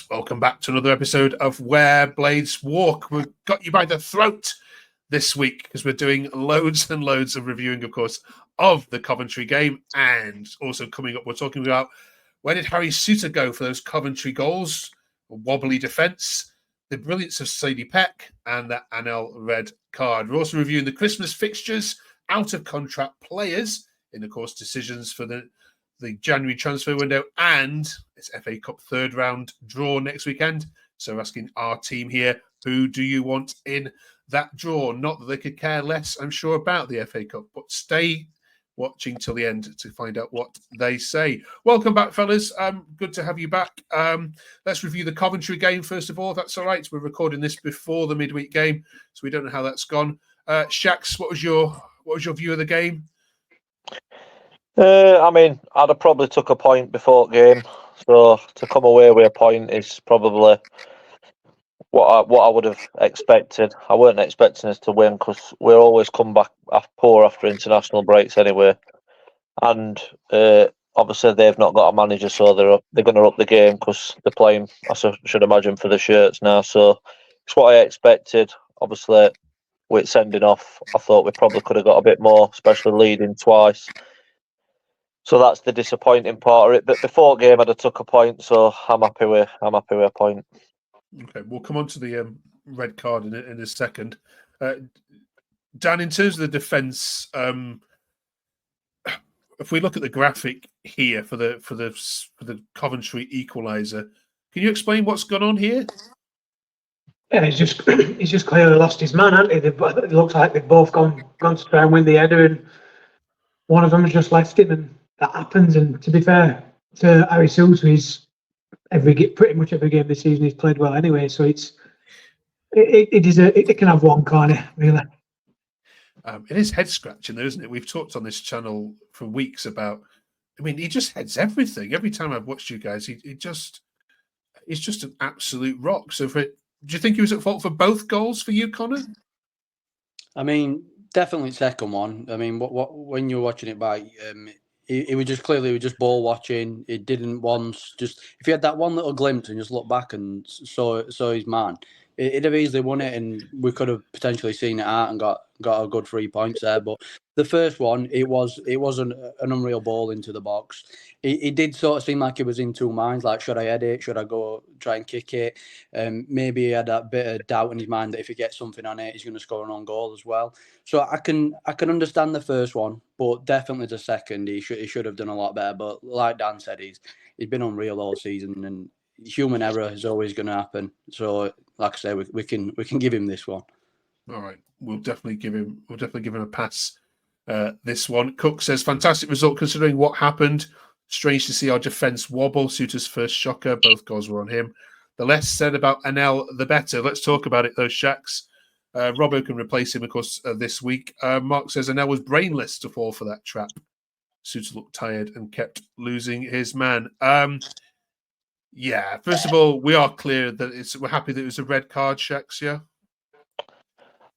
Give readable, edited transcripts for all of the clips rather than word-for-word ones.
welcome back to another episode of Where Blades Walk. We've got you by the throat this week because we're doing loads and loads of reviewing, of course, of the Coventry game. And also coming up, we're talking about where did Harry Souttar go for those Coventry goals, a wobbly defence, the brilliance of SYDIE PECK, and that Anel red card. We're also reviewing the Christmas fixtures, out-of-contract players, and, of course, decisions for the January transfer window, and it's FA Cup third round draw next weekend. So we're asking our team here, who do you want in that draw? Not that they could care less, I'm sure, about the FA Cup, but stay watching till the end to find out what they say. Welcome back, fellas. Good to have you back. Let's review the Coventry game first of all, if that's all right. We're recording this before the midweek game, so we don't know how that's gone. Shax, what was your view of the game? I'd have probably took a point before game, so to come away with a point is probably what I would have expected. I weren't expecting us to win because we always come back poor after international breaks anyway, and obviously they've not got a manager, so they're going to up the game because they're playing, I should imagine, for the shirts now. So it's what I expected. Obviously, with sending off, I thought we probably could have got a bit more, especially leading twice. So that's the disappointing part of it. But before game, I'd have took a point, so I'm happy with a point. Okay, we'll come on to the red card in a second. Dan, in terms of the defence, if we look at the graphic here for the Coventry equaliser, can you explain what's gone on here? Yeah, he's just clearly lost his man, hasn't he? It looks like they've both gone to try and win the header, and one of them has just left him, and that happens. And to be fair to Harry Souttar, he's pretty much every game this season he's played well anyway. So it can have one, can't it? Really. It is head scratching, though, isn't it? We've talked on this channel for weeks about. I mean, he just heads everything. Every time I've watched you guys, he's just an absolute rock. So, do you think he was at fault for both goals for you, Connor? I mean, definitely second one. I mean, when you're watching it back, he was just clearly ball watching. He didn't once just if he had that one little glimpse and just looked back and saw his man, he'd have easily won it, and we could have potentially seen it out and got a good 3 points there. But the first one, it was an unreal ball into the box. It did sort of seem like he was in two minds, like, should I head it? Should I go try and kick it? Maybe he had that bit of doubt in his mind that if he gets something on it, he's going to score an own goal as well. So I can understand the first one, but definitely the second, he should have done a lot better. But like Dan said, he's been unreal all season, and human error is always going to happen. So, like I say, we can give him this one. All right, we'll definitely give him a pass. This one, Cook says, fantastic result considering what happened. Strange to see our defence wobble. Souttar's first shocker. Both goals were on him. The less said about Anel, the better. Let's talk about it, those Shacks. Robbo can replace him, of course, this week. Mark says Anel was brainless to fall for that trap. Souttar looked tired and kept losing his man. Yeah, first of all, we are clear that we're happy that it was a red card, Shacks, yeah?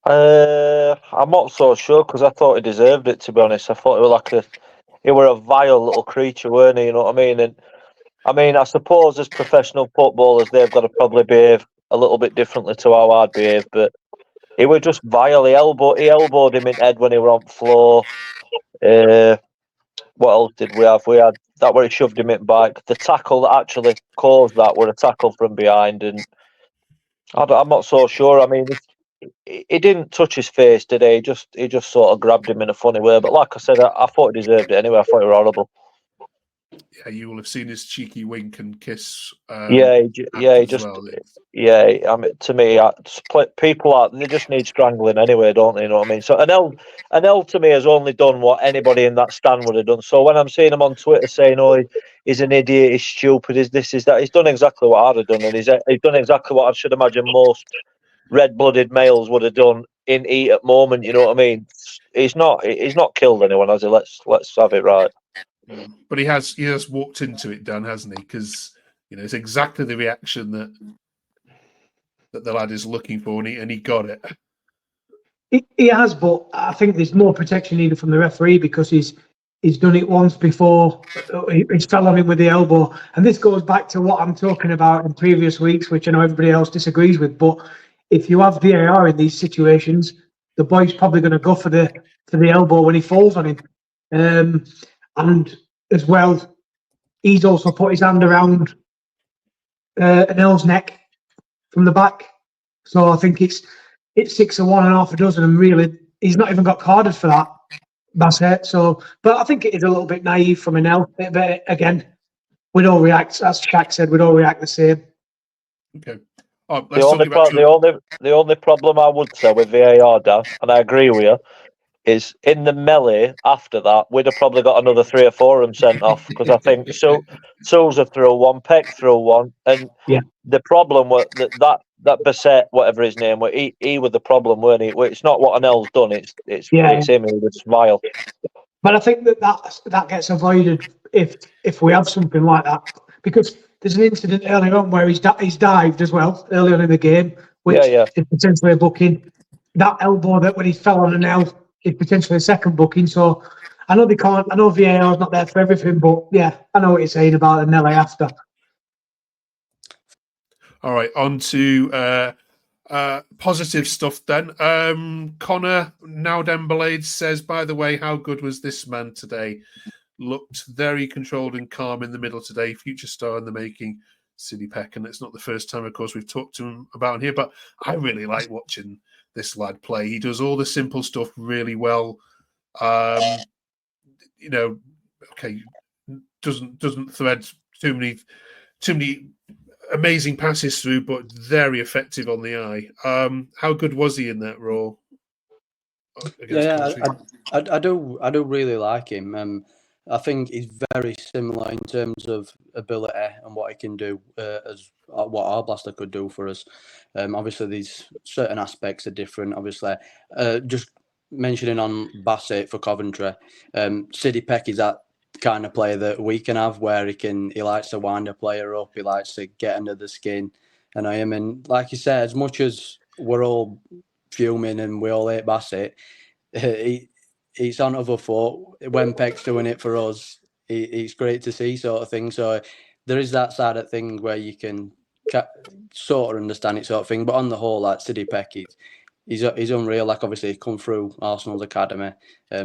I'm not so sure because I thought he deserved it, to be honest. I thought he were a vile little creature, weren't he? You know what I mean? And I mean, I suppose as professional footballers, they've got to probably behave a little bit differently to how I'd behave. But he was just vile. He elbowed him in the head when he were on the floor. What else did we have? We had that where he shoved him in back. The tackle that actually caused that were a tackle from behind, and I'm not so sure. I mean, he didn't touch his face, did he? He just sort of grabbed him in a funny way. But like I said, I thought he deserved it anyway. I thought he was horrible. Yeah, you will have seen his cheeky wink and kiss. I mean, to me, people they just need strangling anyway, don't they? You know what I mean? So Anel to me has only done what anybody in that stand would have done. So when I'm seeing him on Twitter saying, "Oh, he's an idiot, he's stupid, he's this, he's that," he's done exactly what I'd have done, and he's done exactly what I should imagine most red-blooded males would have done in heat at moment. You know what I mean? He's not killed anyone, has he? Let's have it right. But he has walked into it, Dan, hasn't he? Because it's exactly the reaction that the lad is looking for, and he got it. He has, but I think there's more protection needed from the referee because he's he's done it once before. He's fell on him with the elbow. And this goes back to what I'm talking about in previous weeks, which I know everybody else disagrees with. But if you have VAR in these situations, the boy's probably going to go for the elbow when he falls on him. And as well, he's also put his hand around Anel's neck from the back. So I think it's 6 of one and half a dozen, and really he's not even got carded for that. Bassett. So, but I think it is a little bit naive from Anel. But again, we'd all react, as Shaq said, we'd all react the same. Okay. Let's talk about the only problem I would say with VAR, Dan, and I agree with you, is in the melee after that, we'd have probably got another 3 or 4 of them sent off, because I think Souza threw one, Peck threw one, and the problem was that Bassett, whatever his name was, he was the problem, weren't he? It's not what Anel's done, it's him who was vile. But I think that gets avoided if we have something like that, because there's an incident earlier on where he's dived as well earlier on in the game, which is potentially a booking. That elbow that when he fell on Anel is potentially a second booking. So I know I know VAR is not there for everything, but yeah, I know what you're saying about Anel after. All right, on to positive stuff then. Connor Nowdenblade says, by the way, how good was this man today? Looked very controlled and calm in the middle today. Future star in the making, SYDIE PECK. And it's not the first time, of course, we've talked to him about here, but I really like watching this lad play. He does all the simple stuff really well. Doesn't thread too many amazing passes through, but very effective on the eye. How good was he in that role? I do really like him. I think he's very similar in terms of ability and what he can do as what Arblaster could do for us. Obviously, these certain aspects are different. Obviously, just mentioning on Bassett for Coventry, SYDIE PECK is that kind of player that we can have, where he likes to wind a player up, he likes to get under the skin. And like you said, as much as we're all fuming and we all hate Bassett, he's on other foot. When Peck's doing it for us, it's great to see, sort of thing. So there is that side of thing where you can sort of understand it, sort of thing. But on the whole, like SYDIE PECK, he's unreal. Like, obviously, he come through Arsenal's academy,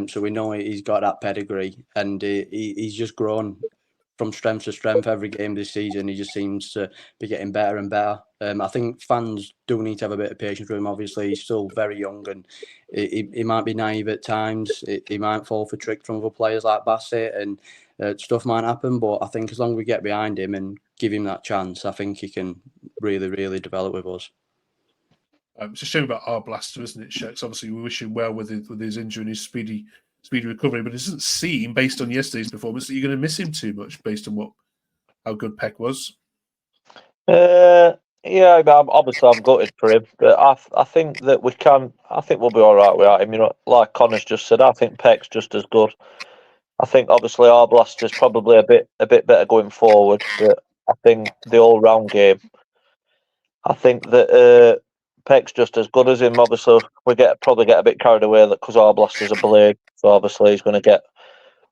so we know he's got that pedigree, and he's just grown from strength to strength every game this season. He just seems to be getting better and better. I think fans do need to have a bit of patience with him. Obviously, he's still very young, and he might be naive at times. He might fall for tricks from other players like Bassett, and stuff might happen. But I think as long as we get behind him and give him that chance, I think he can really, really develop with us. It's a shame about Arblaster, isn't it, Shex? Obviously, we wish him well with his injury and his speedy recovery, but it doesn't seem, based on yesterday's performance, that you're going to miss him too much, based on how good Peck was. Yeah, obviously I'm gutted for him, but I think that we can. I think we'll be all right without him. You know, like Connor's just said, I think Peck's just as good. I think obviously Arblaster's probably a bit better going forward, but I think the all-round game, I think that Peck's just as good as him. Obviously, we probably get a bit carried away because Arblaster's a blade, so obviously he's going to get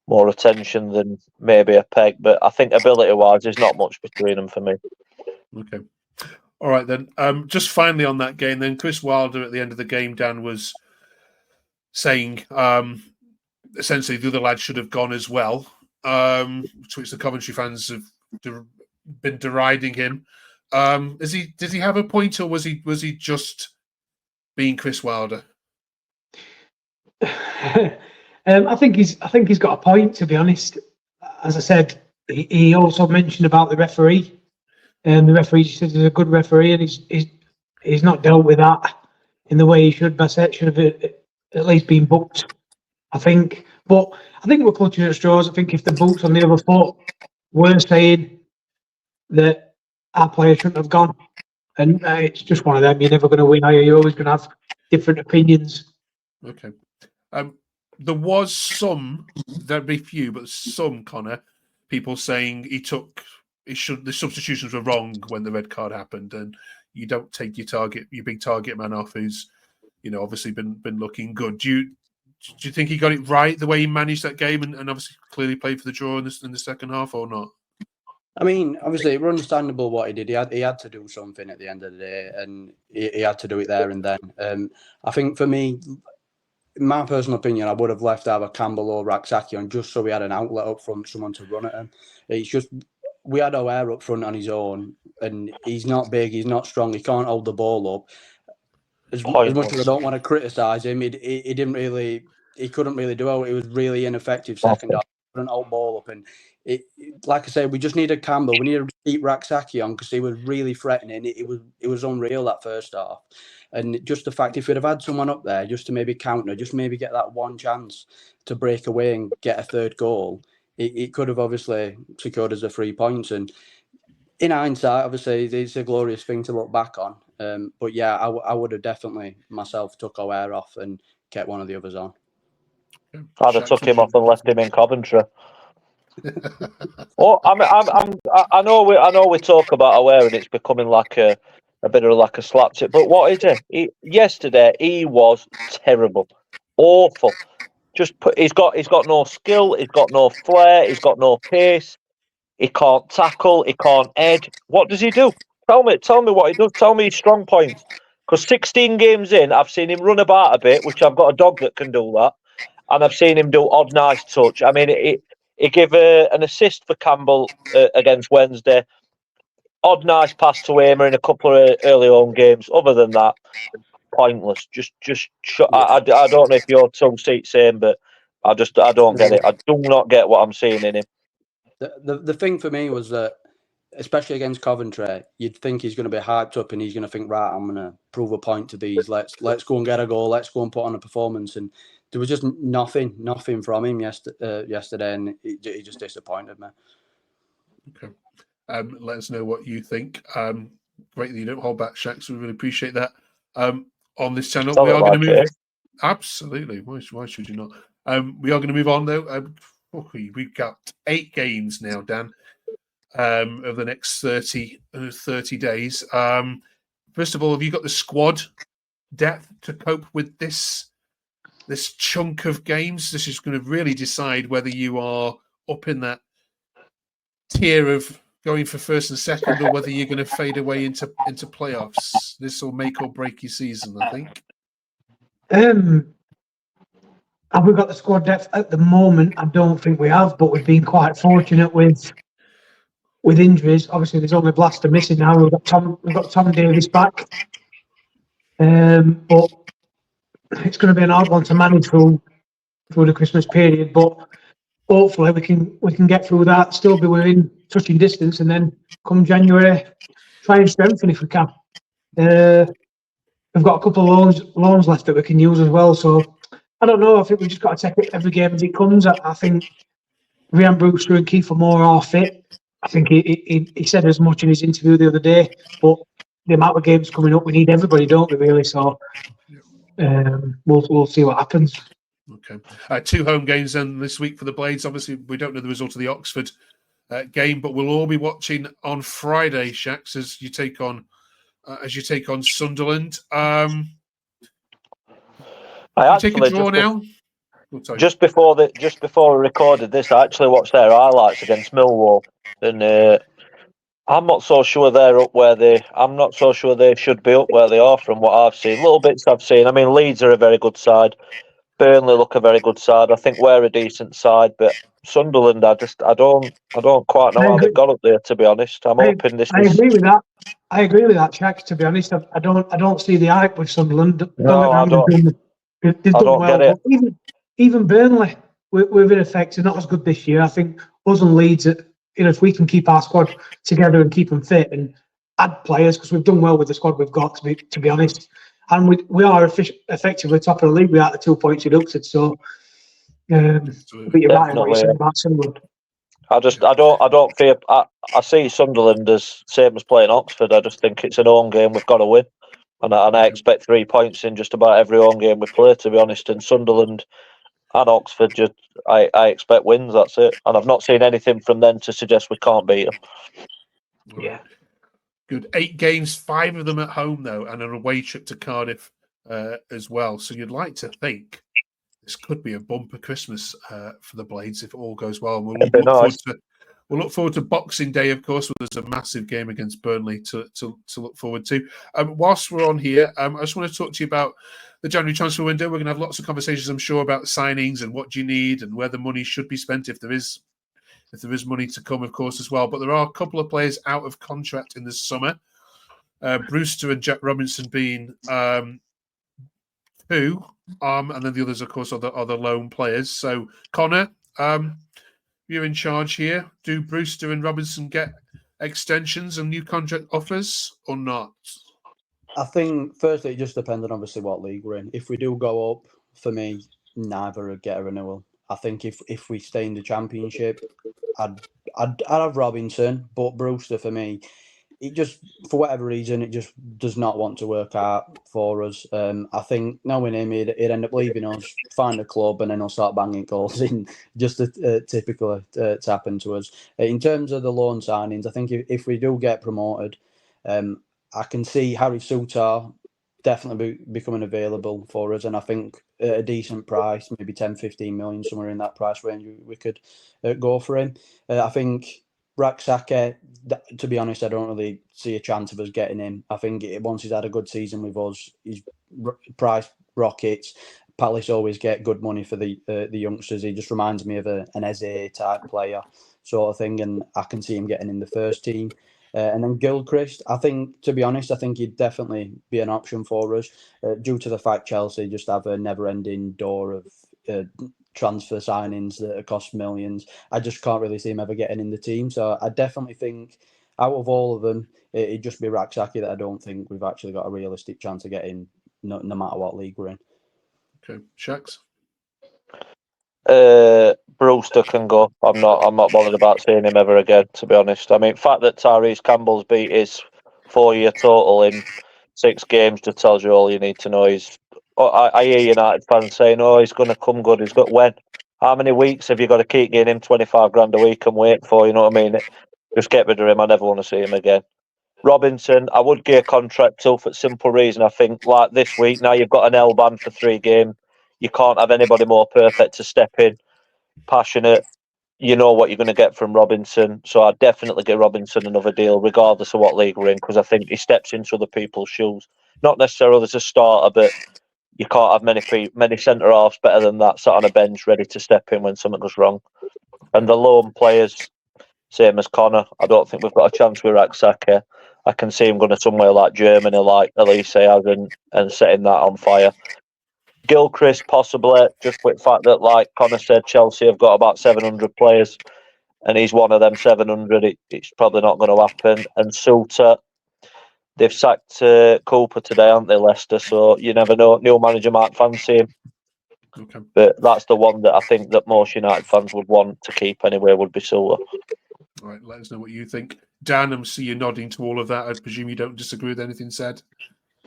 more attention than maybe a Peck. But I think ability-wise, there's not much between them for me. Okay. All right, then. Just finally on that game, then, Chris Wilder at the end of the game, Dan, was saying essentially the other lad should have gone as well, to which the Coventry fans have been deriding him. Did he have a point, or was he just being Chris Wilder? I think he's got a point, to be honest. As I said, he also mentioned about the referee. And the referee said he's a good referee, and he's not dealt with that in the way he should. Bassett should have at least been booked, I think. But I think we're clutching at straws. I think if the book's on the other foot, we're saying that our player shouldn't have gone. And it's just one of them. You're never going to win, are you? You're always going to have different opinions. Okay. There was some, there'd be few, but some, Connor, people saying the substitutions were wrong when the red card happened, and you don't take your big target man off who's, obviously been looking good. Do Do you think he got it right the way he managed that game and obviously clearly played for the draw in the second half or not? I mean, obviously, it was understandable what he did. He had to do something at the end of the day, and he had to do it there and then. I think for me, in my personal opinion, I would have left either Campbell or Raksaki on just so we had an outlet up front, someone to run at him. It's just we had O'Hare up front on his own, and he's not big, he's not strong, he can't hold the ball up. As much as I don't want to criticise him, he didn't really, he couldn't really do it. It was really ineffective second half. Couldn't hold ball up, and like I said, we just needed Campbell. We needed to keep Raksaki on because he was really threatening. It was unreal that first half, and just the fact if we'd have had someone up there just to maybe counter, just maybe get that one chance to break away and get a third goal, it could have obviously secured us the 3 points. And in hindsight, obviously, it's a glorious thing to look back on. But yeah, I would have definitely myself took O'Hare off and kept one of the others on. I'd have took him off and left him in Coventry. I know we talk about O'Hare and it's becoming like a bit of like a slapstick, but what is it? Yesterday he was terrible, awful. He's got no skill, he's got no flair, he's got no pace. He can't tackle, he can't head. What does he do? Tell me what he does. Tell me his strong points. Because 16 games in, I've seen him run about a bit, which I've got a dog that can do that. And I've seen him do odd, nice touch. I mean, he gave an assist for Campbell against Wednesday. Odd, nice pass to Aimer in a couple of early home games. Other than that, pointless. I don't know if you're two-seat same, but I don't get it. I do not get what I'm seeing in him. The thing for me was that, especially against Coventry, you'd think he's going to be hyped up and he's going to think, right, I'm going to prove a point to these. Let's go and get a goal. Let's go and put on a performance. And there was just nothing from him yesterday, and he just disappointed me. Okay. Let us know what you think. Great that you don't hold back, Shaq, so we really appreciate that. On this channel, we are going to move. Absolutely. Why should you not? We are going to move on, though. We've got 8 games now, Dan, over the next 30 days. First of all, have you got the squad depth to cope with this chunk of games? This is going to really decide whether you are up in that tier of going for first and second, or whether you're going to fade away into playoffs. This will make or break your season, I think. Have we got the squad depth at the moment? I don't think we have, but we've been quite fortunate with injuries. Obviously, there's only Blaster missing now. We've got Tom Davis back, but it's going to be an hard one to manage through the Christmas period. But hopefully, we can get through that, still be within touching distance, and then come January, try and strengthen if we can. We've got a couple of loans left that we can use as well. So I don't know. I think we've just got to take it every game as it comes. I think Ryan Brewster and Kiefer Moore are fit. I think he said as much in his interview the other day. But the amount of games coming up, we need everybody, don't we? Really. So we'll see what happens. Okay. 2 home games then this week for the Blades. Obviously, we don't know the result of the Oxford game, but we'll all be watching on Friday, Shax, as you take on Sunderland. I actually take a draw now. Just before we recorded this, I actually watched their highlights against Millwall, and I'm not so sure they're up where I'm not so sure they should be up where they are from what I've seen. Little bits I've seen. I mean, Leeds are a very good side. Burnley look a very good side. I think we're a decent side, but Sunderland, I don't quite know how they've got up there. To be honest, I'm hoping this. I agree with that. I agree with that, Jack. To be honest, I don't see the hype with Sunderland. No, I don't. They've done well, but even Burnley, we're in effect not as good this year. I think us and Leeds, if we can keep our squad together and keep them fit and add players, because we've done well with the squad we've got. To be honest. And we are effectively top of the league without the 2 points deducted. So, but you're right what you said about Sunderland. I don't fear. I see Sunderland as same as playing Oxford. I just think it's an home game we've got to win, and I expect 3 points in just about every home game we play. To be honest, and Sunderland and Oxford, I expect wins. That's it, and I've not seen anything from them to suggest we can't beat them. Yeah. Good. 8 games, 5 of them at home, though, and an away trip to Cardiff as well. So you'd like to think this could be a bumper Christmas for the Blades if it all goes well. We'll It'd be nice. look forward to Boxing Day, of course, where there's a massive game against Burnley to look forward to. Whilst we're on here, I just want to talk to you about the January transfer window. We're going to have lots of conversations, I'm sure, about signings and what do you need and where the money should be spent if there is money to come, of course, as well. But there are a couple of players out of contract in the summer. Brewster and Jack Robinson being two, and then the others, of course, are the lone players. So, Connor, you're in charge here. Do Brewster and Robinson get extensions and new contract offers or not? I think, firstly, it just depends on obviously what league we're in. If we do go up, for me, neither would get a renewal. I think if we stay in the Championship, I'd have Robinson, but Brewster, for me, it just, for whatever reason, it just does not want to work out for us. I think knowing him, he'd end up leaving us, find a club, and then he'll start banging goals in, just typical to happen to us. In terms of the loan signings, I think if we do get promoted, I can see Harry Souttar definitely becoming available for us, and I think at a decent price, maybe 10, 15 million, somewhere in that price range, we could go for him. I think Raksake, to be honest, I don't really see a chance of us getting him. I think once he's had a good season with us, his price rockets. Palace always get good money for the youngsters. He just reminds me of an Eze type player sort of thing, and I can see him getting in the first team. And then Gilchrist, I think, to be honest, I think he'd definitely be an option for us due to the fact Chelsea just have a never-ending door of transfer signings that cost millions. I just can't really see him ever getting in the team. So I definitely think out of all of them, it'd just be Raksake that I don't think we've actually got a realistic chance of getting no matter what league we're in. Okay, Shax? Brewster can go. I'm not bothered about seeing him ever again, to be honest. I mean, the fact that Tyrese Campbell's beat his 4-year total in 6 games just tells you all you need to know. I hear United fans saying, "Oh, he's going to come good." He's got when? How many weeks have you got to keep getting him 25 grand a week and wait for? You know what I mean? Just get rid of him. I never want to see him again. Robinson, I would give a contract to for the simple reason. I think like this week now you've got an L ban for 3 games. You can't have anybody more perfect to step in. Passionate, you know what you're going to get from Robinson. So I'd definitely give Robinson another deal, regardless of what league we're in, because I think he steps into other people's shoes. Not necessarily as a starter, but you can't have many centre halves better than that sat on a bench ready to step in when something goes wrong. And the lone players, same as Connor. I don't think we've got a chance with Raksake. I can see him going to somewhere like Germany, like Elise has, and setting that on fire. Gilchrist, possibly, just with the fact that, like Connor said, Chelsea have got about 700 players, and he's one of them 700. It's probably not going to happen. And Souttar, they've sacked Cooper today, haven't they, Leicester? So you never know. New manager might fancy him. Okay. But that's the one that I think that most United fans would want to keep anyway, would be Souttar. All right, let us know what you think. Dan, I see you nodding to all of that. I presume you don't disagree with anything said?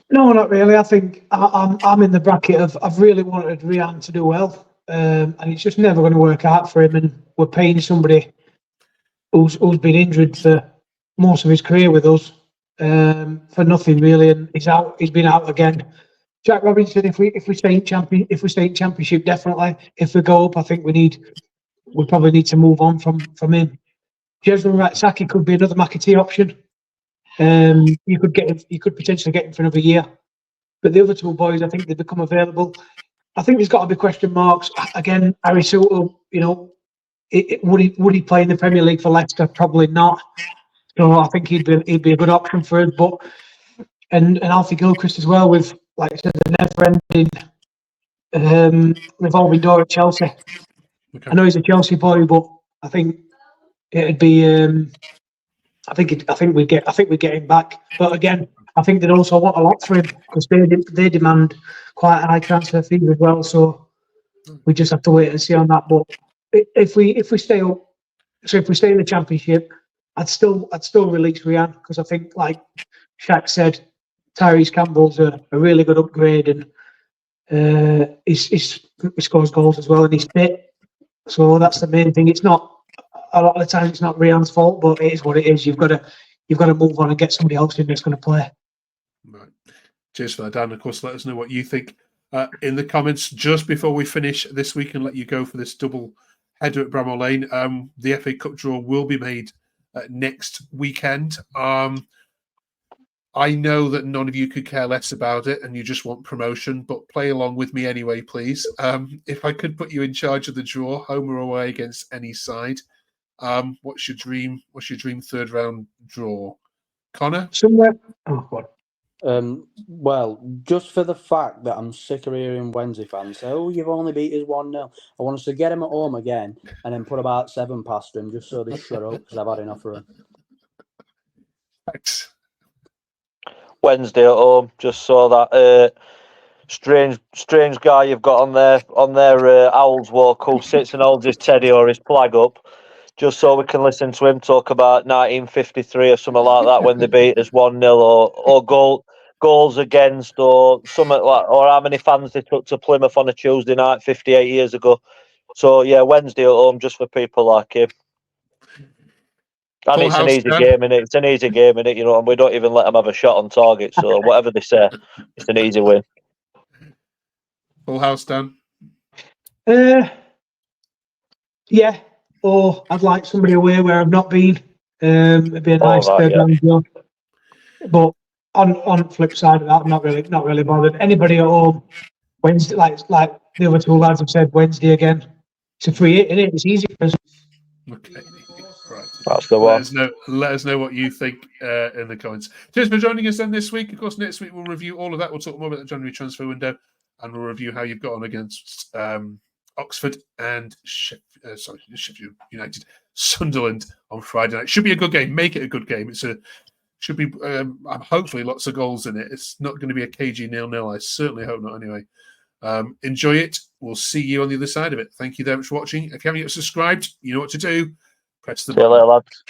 No, not really. I think I'm in the bracket of I've really wanted Rian to do well, and it's just never going to work out for him. And we're paying somebody who's been injured for most of his career with us for nothing really, and he's out. He's been out again. Jack Robinson, if we stay in championship, definitely. If we go up, I think we probably need to move on from him. Jesler Raksake could be another McAtee option. You could potentially get him for another year. But the other 2 boys, I think they become available. I think there's got to be question marks. Again, Harry Souttar, would he play in the Premier League for Leicester? Probably not. So I think he'd be a good option for us. But and Alfie Gilchrist as well, with, like I said, the never-ending revolving door at Chelsea. Okay. I know he's a Chelsea boy, but I think it'd be. I think we'd get him back, but again, I think they'd also want a lot for him because they demand quite a high transfer fee as well. So we just have to wait and see on that. But if we stay up, so if we stay in the Championship, I'd still release Rian because I think, like Shaq said, Tyrese Campbell's a really good upgrade, and he scores goals as well, and he's fit. So that's the main thing. It's not. A lot of the time, it's not Rian's fault, but it is what it is. You've got to move on and get somebody else in that's going to play. Right. Cheers for that, Dan. Of course, let us know what you think in the comments just before we finish this week and let you go for this double header at Bramall Lane. The FA Cup draw will be made next weekend. I know that none of you could care less about it and you just want promotion, but play along with me anyway, please. If I could put you in charge of the draw, home or away against any side, what's your dream third round draw? Connor? Somewhere. Oh, God. Well, just for the fact that I'm sick of hearing Wednesday fans say, "Oh, you've only beat us 1-0. I want us to get him at home again and then put about 7 past them just so they shut up because I've had enough of them." Thanks. Wednesday at home, just saw that strange guy you've got on their Owls walk who sits and holds his teddy or his flag up, just so we can listen to him talk about 1953 or something like that when they beat us 1-0 or goals against or something like, or how many fans they took to Plymouth on a Tuesday night 58 years ago. So yeah, Wednesday at home just for people like him. And it's an easy game, innit? It's an easy game, innit? You know, and we don't even let them have a shot on target. So whatever they say, it's an easy win. Full house, Dan? Yeah. Or I'd like somebody away where I've not been. It'd be a nice third round draw. But on flip side of that, I'm not really bothered. Anybody at home, Wednesday, like the other two lads have said, Wednesday again. It's a free hit, innit? It's easy for us. Okay. Right. That's the one. Let us know what you think in the comments. Cheers for joining us then this week. Of course, next week we'll review all of that. We'll talk more about the January transfer window and we'll review how you've got on against Oxford and Sheffield United, Sunderland on Friday night. Should be a good game. Make it a good game. Should be hopefully lots of goals in it. It's not going to be a cagey 0-0. I certainly hope not. Anyway, enjoy it. We'll see you on the other side of it. Thank you very much for watching. If you haven't yet subscribed, you know what to do. Press the button. See you later, lads.